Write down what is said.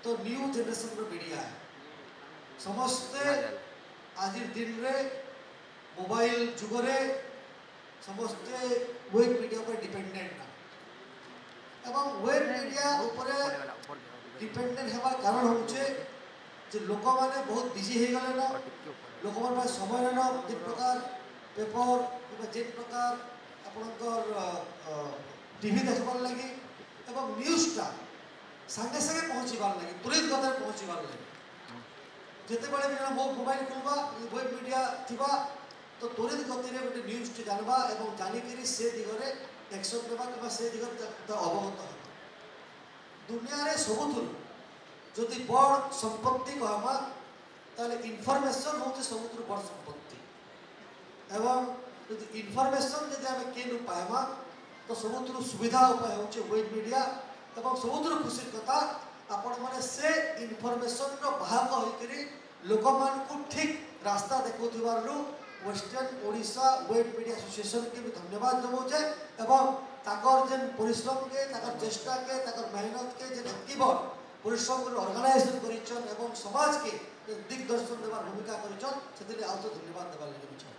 तो new generation रो media है समस्ते आज दिन रे मोबाइल जुग रे समस्ते वेब मीडिया पर डिपेंडेंट ना एवं वेब मीडिया ऊपर डिपेंडेंट हेबा कारण होचे जे लोक माने बहुत बिजी हे गले ना लोक मन पास समय ना जे प्रकार पेपर किबा जे प्रकार आपनकर टीवी देखबार लगी एवं न्यूज़ टा संगे संगे पहुंचीबार लगी तुरंत गते पहुंचीबार लगी जेते बळे भी मो मोबाइल खुलबा वेब मीडिया थिबा तो तुरंत गति रे गोटे न्यूज़ टी जानबा एवं जानि करी से दिगरे एक्शन देबा किबा से दिगरे अवगत हो दुनिया रे सबुथु जदि बड़ संपत्ति कहमा ताले इनफॉरमेशन होचे सबुथु बड़ संपत्ति एवं जदि इनफॉरमेशन जदि हमें केनु पाएमा तो सबुथु सुविधा उपाय होचे वेब मीडिया एवं सबुथु खुशी कथा आपण माने से इनफॉरमेशन रो भाग होई करी लोक मान को ठीक रास्ता देखौथिबारु western Odisha web media association के भी धन्यवाद देबोचे एवं ताकर जेन परिश्रम के ताकर चेष्टा के ताकर मेहनत के जे एक्टिवर परिश्रम को ऑर्गेनाइजेशन करिछन एवं समाज के दिग्दर्शन देवार भूमिका करिछन सेतिले आउतो धन्यवाद देबार लागि